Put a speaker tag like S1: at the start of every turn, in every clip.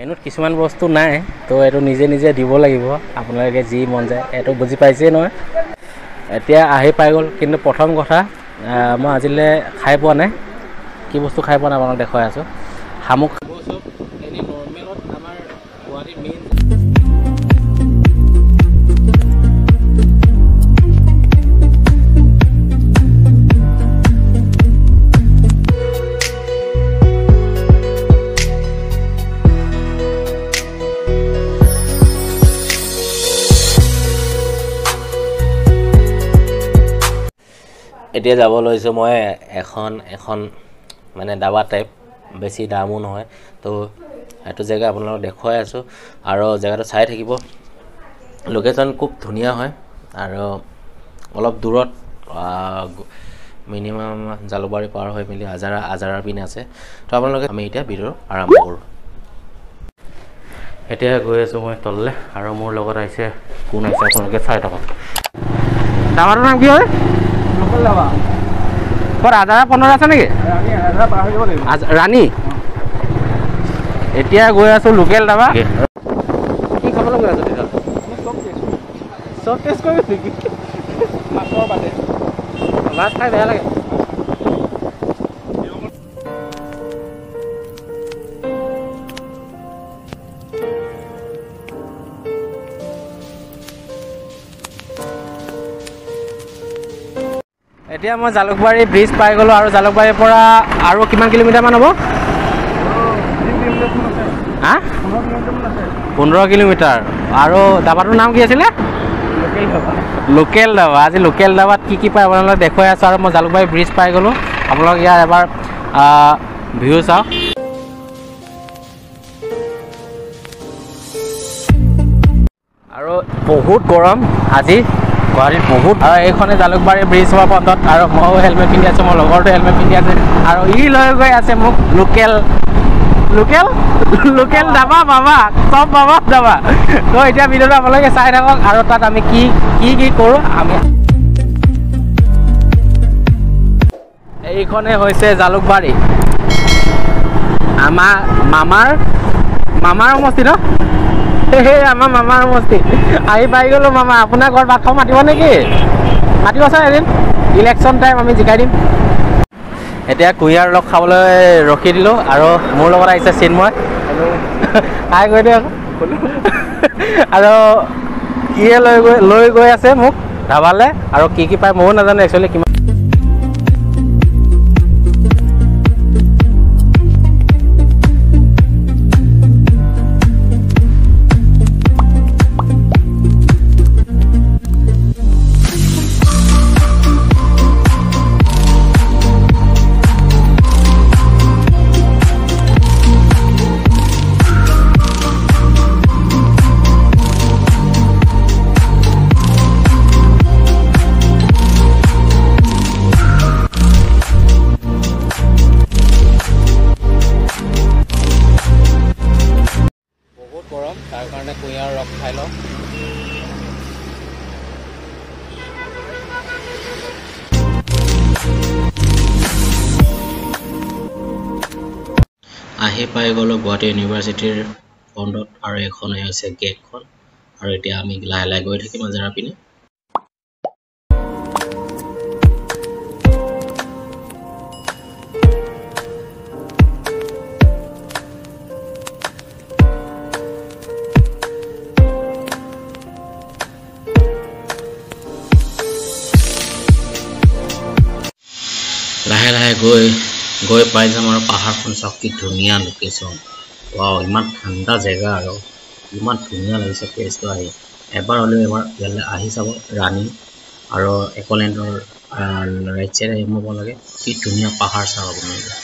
S1: মেনুত কিছুমান বস্তু নাই তো এইটো নিজে নিজে দিব লাগিব আপোনালোকে যি মন যায় এইটো বুজি পাইছেই নহয় এতিয়া আহি পাই গ'ল কিন্তু প্ৰথম কথা মই আজিলৈ খাই পোৱা নাই কি বস্তু খাই পোৱা নাই আপোনাক দেখুৱাই আছোঁ শামুক এনে নৰ্মেলত আমাৰ গুৱাহাটীৰ মেইন এতিয়া যাব লৈছোঁ মই এখন মানে দাবা টাইপ বেছি দামো নহয় তো সেইটো জেগা আপোনালোকক দেখুৱাই আছোঁ আৰু জেগাটো চাই থাকিব লোকেশ্যন খুব ধুনীয়া হয় আৰু অলপ দূৰত মিনিমাম জালুকবাৰী পাৰ হৈ মেলি আজাৰাৰ পিনে আছে তো আপোনালোকে আমি এতিয়া ভিডিঅ' আৰম্ভ কৰোঁ এতিয়া গৈ আছোঁ মই তললৈ আৰু মোৰ লগত আহিছে কোন আহিছে আপোনালোকে চাই থাকক দাবাটোৰ নাম কি হয় আজাৰা 15 আছে নেকি ৰাণী এতিয়া গৈ আছো লোকেল দাবা কি খাবলৈ গৈ আছো তেতিয়া চব টেষ্ট কৰি নেকি মাছৰ বাদে মাছ খাই বেয়া লাগে এতিয়া মই জালুকবাৰী ব্ৰিজ পাই গ'লোঁ আৰু জালুকবাৰীৰ পৰা আৰু কিমান কিলোমিটাৰমান হ'ব হা 15 কিলোমিটাৰ আৰু দাবাটোৰ নাম কি আছিলে লোকেল দাবা আজি লোকেল দাবাত কি পায় আপোনালোকে দেখুৱাই আছোঁ আৰু মই জালুকবাৰী ব্ৰিজ পাই গ'লোঁ আপোনালোক ইয়াৰ এবাৰ ভিউ চাওক আৰু বহুত গৰম আজি গুৱাহাটীত বহুত আৰু এইখনে জালুকবাৰী ব্ৰিজ হোৱাৰ পথত আৰু ময়ো হেলমেট পিন্ধি আছোঁ মোৰ লগৰটো হেলমেট পিন্ধি আছে আৰু ই লৈ গৈ আছে মোক লোকেল দাবা বাবা চব বাবা দাবা তো এতিয়া ভিডিঅ'টো আপোনালোকে চাই থাকক আৰু তাত আমি কি কৰোঁ আমি এইখনে হৈছে জালুকবাৰী আমাৰ মামাৰ সমষ্টি ন আমাৰ মামাৰ সমষ্টি আহি পাই গ'লোঁ মামা আপোনাৰ ঘৰত ভাত খাব মাতিব নেকি মাতিবচোন এদিন ইলেকশ্যন টাইম আমি জিকাই দিম এতিয়া কুঁহিয়াৰ লগ খাবলৈ ৰখি দিলোঁ আৰু মোৰ লগত আহিছে চিন্ময় আই গৈ দিয়ক আৰু ইয়ে লৈ গৈ আছে মোক ধাবালৈ আৰু কি পায় ময়ো নাজানো একচুৱেলি কিমান গৰম তাৰ কাৰণে কুঁহিয়াৰ ৰস খাই লওঁ আহি পাই গ'লোঁ গুৱাহাটী ইউনিভাৰ্চিটিৰ ফ্ৰণ্টত আৰু এইখনে হৈছে গেটখন আৰু এতিয়া আমি লাহে লাহে গৈ থাকিম আজাৰা পিনে লাহে লাহে গৈ পাই যাম আৰু পাহাৰখন চাওক কি ধুনীয়া লোকেশ্যন ৱাও ইমান ঠাণ্ডা জেগা আৰু ইমান ধুনীয়া লাগিছে প্লেচটো আহি এবাৰ হ'লেও এবাৰ ইয়ালৈ আহি চাব ৰাণী আৰু একলেণ্ডৰ ৰাইট চাইডে আহিব লাগে কি ধুনীয়া পাহাৰ চাওক আপোনালোকে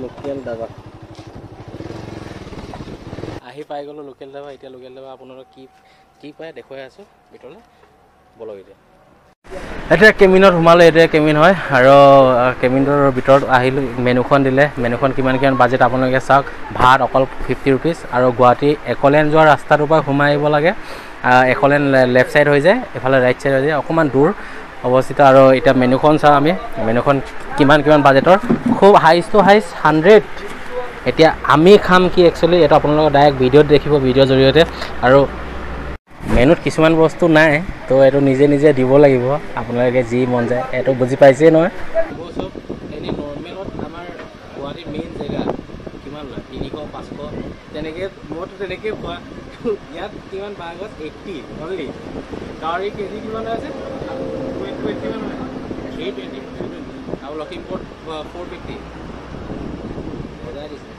S1: লোকেল দাবা আহি পাই গ'লোঁ লোকেল দাবা এতিয়া লোকেল দাবা আপোনালোক কি পায় দেখুৱাই আছোঁ ভিতৰলৈ বলক এতিয়া এতিয়া কেমিনত সোমালোঁ, এইটোৱে কেমিন হয় আৰু কেমিনটোৰ ভিতৰত আহিলোঁ, মেনুখন দিলে, মেনুখন কিমান বাজেট আপোনালোকে চাওক। ভাত অকল 50 ৰুপিজ আৰু গুৱাহাটী একলেণ্ড যোৱা ৰাস্তাটোৰ পৰা সোমাই আহিব লাগে। একলেণ্ড লেফ্ট ছাইড হৈ যায়, এফালে ৰাইট ছাইড হৈ যায়, অকণমান দূৰ অৱস্থিত। আৰু এতিয়া মেনুখন চাওঁ আমি, মেনুখন কিমান বাজেটৰ, খুব হাইষ্ট টু হাইষ্ট 100। এতিয়া আমি খাম কি একচুৱেলি এইটো আপোনালোকে ডাইৰেক্ট ভিডিঅ'ত দেখিব, ভিডিঅ'ৰ জৰিয়তে। আৰু মেনুত কিছুমান বস্তু নাই, তো এইটো নিজে নিজে দিব লাগিব, আপোনালোকে যি মন যায়। এইটো বুজি পাইছেই নহয়। চব এনেই নৰ্মেলত আমাৰ গুৱাহাটীৰ মেইন জেগা কিমান লয়, 300-500 তেনেকৈ, মইতো তেনেকৈ খোৱা। ইয়াত কিমান বাঁহগছ 80 অনলি। গাহৰি কেজি কিমান আছে, 320 আৰু লখিমপুৰত 450 বজাই দিছে।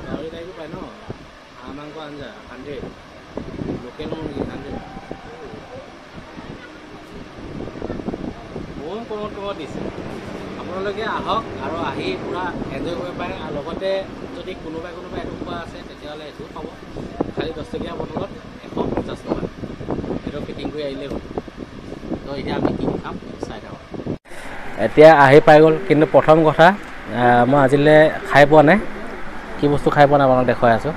S1: গাহৰি টাইপো পায় ন, হাঁহ মাংস আঞ্জা 100, লোকেল মুৰ্গী 100, বহুত কমত দিছে। আপোনালোকে আহক আৰু আহি পূৰা এনজয় কৰিব পাৰে। আৰু লগতে যদি কোনোবাই এইটো খোৱা আছে তেতিয়াহ'লে এইটোও পাব, খালি 10 টকীয়া বটলত 150 টকা। এইটো ফিটিং কৰি আহিলেই হ'ল। তো এতিয়া আমি কি খাম চাই থাকক। এতিয়া আহি পাই গ'ল, কিন্তু প্ৰথম কথা মই আজিলৈ খাই পোৱা নাই। কি বস্তু খাই পোৱা নাই আপোনাক দেখুৱাই আছোঁ।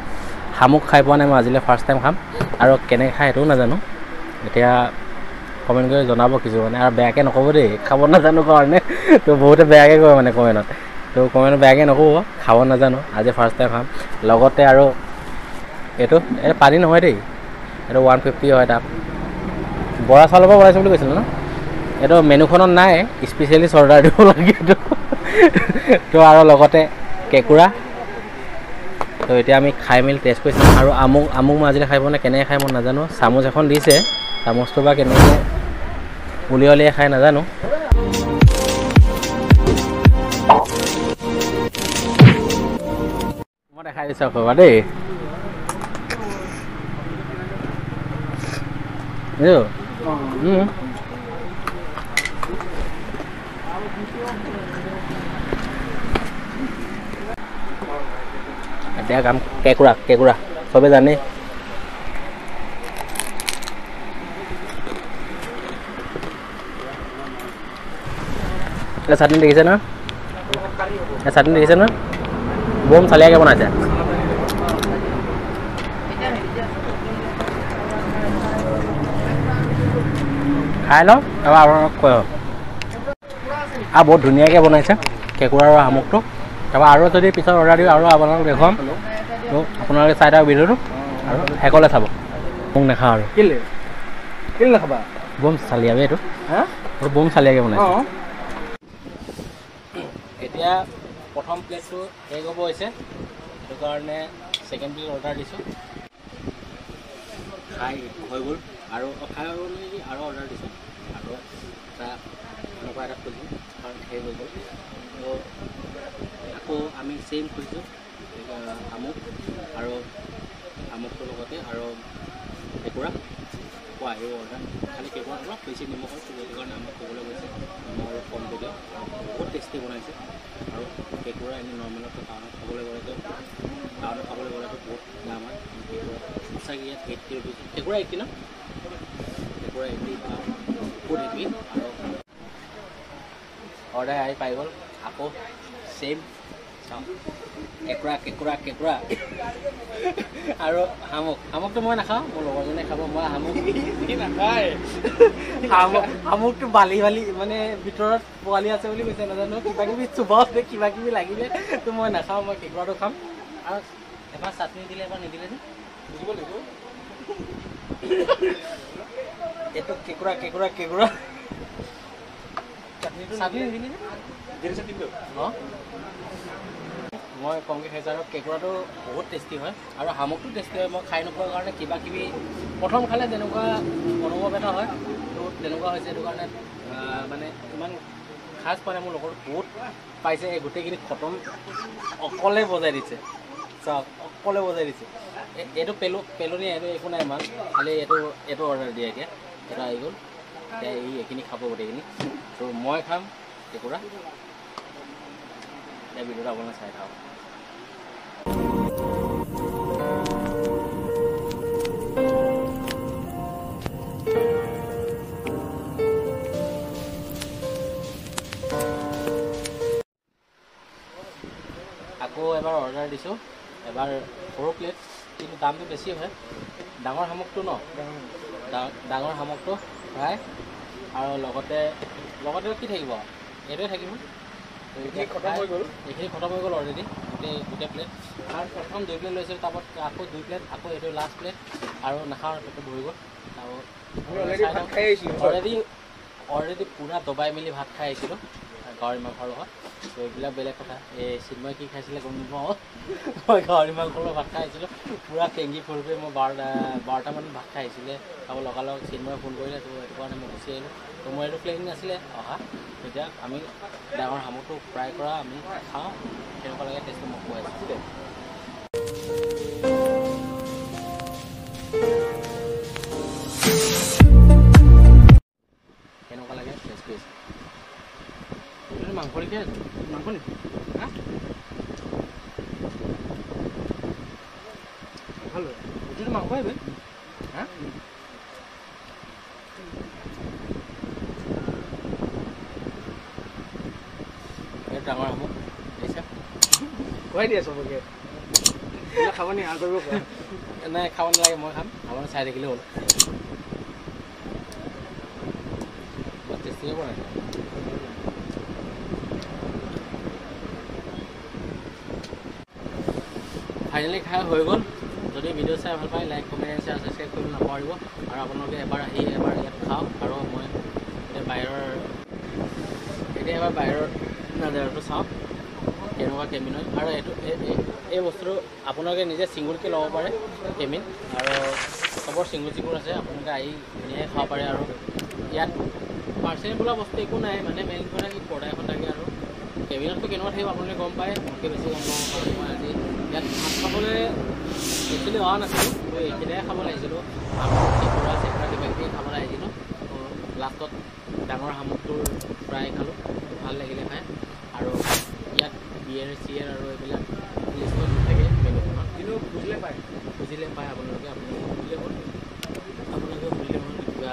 S1: শামুক খাই পোৱা নাই মই আজিলৈ, ফাৰ্ষ্ট টাইম খাম। আৰু কেনেকৈ খাই সেইটোও নাজানো। এতিয়া কমেণ্ট কৰি জনাব কিছুমানে, আৰু বেয়াকৈ নক'ব দেই, খাব নাজানো কাৰণে। তো বহুতে বেয়াকৈ কয় মানে কমেণ্টত, তো কমেণ্টত বেয়াকৈ নক'ব, খাব নাজানো, আজি ফাৰ্ষ্ট টাইম খাম। লগতে আৰু এইটো পানী নহয় দেই, এইটো 150 হয় দাম। বৰা চাউলৰ পৰা বনাইছোঁ বুলি কৈছিলোঁ ন। এইটো মেনুখনত নাই, স্পেচিয়েলি অৰ্ডাৰ দিব লাগে এইটো। তো আৰু লগতে কেঁকুৰা। তো এতিয়া আমি খাই মেলি টেষ্ট কৰি চাম। আৰু আমুক মই আজিলৈ খাই পোৱা নাই, কেনেকৈ খাই মই নাজানো। চামুচ এখন দিছে, চামুচটো বা কেনেকৈ উলিয়াই খাই নাজানো। মই দেখাই দিছোঁ আকৌ দেই। এতিয়া কাম কেঁকুৰা চবে জানে। চাটনি দেখিছে ন, চাটনি দেখিছে ন, বম চালিয়াকৈ বনাইছে। খাই লওক, তাৰপৰা আপোনালোকক কয় আৰু বহুত ধুনীয়াকৈ বনাইছে কেঁকুৰা আৰু শামুকটো। তাৰপৰা আৰু যদি পিছত অৰ্ডাৰ দিওঁ আৰু আপোনালোকক দেখুৱাম। তো আপোনালোকে চাই থাকক ভিডিঅ'টো আৰু শেষলৈ চাব। মোক নাখাওঁ আৰু কেলে নাখাবা, বম চালিয়াবে এইটো, বম চালিয়াকৈ বনাইছে। এতিয়া প্ৰথম প্লেটটো শেষ হ'ব হৈছে, সেইটো কাৰণে ছেকেণ্ড প্লেট অৰ্ডাৰ দিছোঁ। খাই হৈ গ'ল আৰু খাই হৈ গ'ল নেকি, আৰু অৰ্ডাৰ দিছোঁ। আৰু এনেকুৱা এটা খুজিছোঁ কাৰণ শেষ হৈ গ'ল। তো আকৌ আমি চেম খুজিছোঁ শামুক আৰু শামুকটোৰ লগতে আৰু কেঁকুৰা আহিব অৰ্ডাৰ। খালি কেঁকুৰা অলপ বেছি নিমখ হয়, সেইটো কাৰণে আমাক ক'বলৈ গৈছে নিমখ অলপ কম দি দিয়ক। বহুত টেষ্টি বনাইছে। আৰু কেঁকুৰা এনেই নৰ্মেলতো টাউনত খাবলৈ গ'লেতো বহুত দাম হয়। কেঁকুৰা সঁচাকৈ ইয়াত 80 ৰুপিজ। কেঁকুৰা 80 ন, কেঁকুৰা 80 বহুত হেভি। আৰু অৰ্ডাৰ আহি পাই গ'ল আকৌ চেম কেঁকুৰা আৰু শামুকটো মই নাখাওঁ, মোৰ লগৰজনে খাব। মই শামুক নাখায়, শামুকটো বালি মানে ভিতৰত পোৱালি আছে বুলি কৈছে, নাজানো কিবাকিবি চুবাওঁতে কিবাকিবি লাগিলে, তো মই নাখাওঁ। মই কেঁকুৰাটো খাম। আৰু এবাৰ চাটনি দিলে এবাৰ নিদিলে যে বুজিব লাগিব। এইটো কেঁকুৰা চাটনি নিদিলে অঁ মই কমকৈ খাইছোঁ। আৰু কেঁকুৰাটো বহুত টেষ্টি হয় আৰু শামুকটো টেষ্টি হয়। মই খাই নোপোৱাৰ কাৰণে কিবাকিবি প্ৰথম খালে যেনেকুৱা অনুভৱ এটা হয়, তো তেনেকুৱা হৈছে। সেইটো কাৰণে মানে ইমান খাজ পোৱা নাই। মোৰ লগৰ বহুত পাইছে, গোটেইখিনি খতম, অকলে বজাই দিছে। চাওক, অকলে বজাই দিছে। এইটো পেলনি, এইটো একো নাই ইমান, খালি এইটো অৰ্ডাৰ দিয়ে। এতিয়া এটা আহি গ'ল, এতিয়া এইখিনি খাব গোটেইখিনি। তো মই খাম কেঁকুৰা। এই ভিডিঅ'টো আপোনালোকে চাই থাকক। এবাৰ অৰ্ডাৰ দিছোঁ, এবাৰ সৰু প্লেট, কিন্তু দামটো বেছি হয়। ডাঙৰ শামুকটো ন, ডাঙৰ শামুকটো ফ্ৰাই আৰু লগতে কি থাকিব, এইটোৱে থাকিব। এইখিনি খতম হৈ গ'ল অলৰেডি, গোটেই প্লেট। কাৰণ প্ৰথম 2 প্লেট লৈছিলোঁ, তাৰপৰা আকৌ 2 প্লেট, আকৌ এইটো লাষ্ট প্লেট, আৰু নাখাওঁ, পেটটো ভৰি গ'ল। আৰু অলৰেডি পূৰা দবাই মেলি ভাত খাই আহিছিলোঁ গাহৰি মাংসৰ লগত। তো এইবিলাক বেলেগ কথা। এই চিন্ময় কি খাইছিলে গম নাপাওঁ, মই গাহৰি মাংসৰ লগত ভাত খাই আহিছিলোঁ। পূৰা টেংকি ফুল কৰি মই 12টামানত ভাত খাই আহিছিলে। আৰু লগালগ চিন্ময়ে ফোন কৰিলে, তো সেইটো কাৰণে মই গুচি আহিলোঁ। তো মোৰ এইটো প্লেনিং নাছিলে অহা। এতিয়া আমি ডাঙৰ শামুকটো ফ্ৰাই কৰা আমি খাওঁ, কেনেকুৱা লাগে টেষ্টটো মই কৈ আছোঁ দেই। কেনেকুৱা লাগে টেষ্ট কৰিছে। মাংস নেকি, মাংস নেকি, হা ভাল এইটো মাংসই বে, হা এই ডাঙৰ শামুক দিছে, খুৱাই দিয়ে চবকে। খাব নি আৰু কৰিব নাই, খাব নালাগে, মই খাম, আপোনাৰ চাই থাকিলে হ'ল। টেষ্টিয়ে বনাইছে। ফাইনেলি খাই হৈ গ'ল। যদি ভিডিঅ' চাই ভাল পায়, লাইক কমেণ্ট শ্বেয়াৰ ছাবস্ক্ৰাইব কৰিব নাপাহৰিব। আৰু আপোনালোকে এবাৰ আহি এবাৰ ইয়াত খাওক। আৰু মই এতিয়া এবাৰ বাহিৰৰ নাজাৰাটো চাওক কেনেকুৱা কেমিন হয়। আৰু এই বস্তুটো আপোনালোকে নিজে ছিংগুলকৈ ল'ব পাৰে কেমিন, আৰু চবৰ ছিংগুল আছে, আপোনালোকে আহি ধুনীয়াকৈ খাব পাৰে। আৰু ইয়াত পাৰ্চেল বোলা বস্তু একো নাই, মানে মেইন কথা কি পৰ্দা এখন থাকে। আৰু কেবিনতটো কেনেকুৱা থাকিব আপোনালোকে গম পায়, মোতকৈ বেছি গম পাওঁ। কাৰণ মই আজি ইয়াত ভাত খাবলৈ একচুৱেলি অহা নাছিলোঁ, তো এইখিনিয়ে খাবলৈ আহিছিলোঁ। চেকুৰা কিবাকিবি খাবলৈ আহিছিলোঁ। তো লাষ্টত ডাঙৰ শামুকটোৰ ফ্ৰাই খালোঁ, ভাল লাগিলে খাই। আৰু ইয়াত বিয়েৰ আৰু এইবিলাক লিষ্টত নাথাকে মেনুখনত, কিন্তু খুজিলে পায় আপোনালোকে সুধিলে হ'ল, কিবা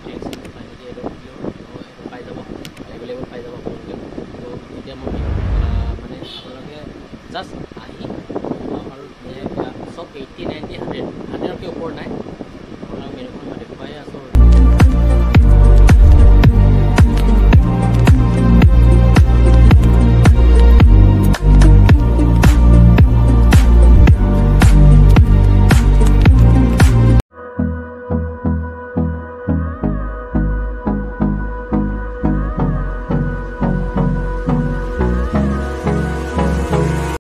S1: ড্ৰিংকছ পায় নেকি, এইটো সুধিলে হ'ল, সেইটো পাই যাব, এভেইলেবল পাই যাব আপোনালোকে। তো এতিয়া মই মানে আপোনালোকে জাষ্ট আহি আৰু ধুনীয়াকৈ চব 80, 90, 100ৰ ওপৰত নাই। আপোনালোক মেনুখন মই দেখুৱাই আছোঁ।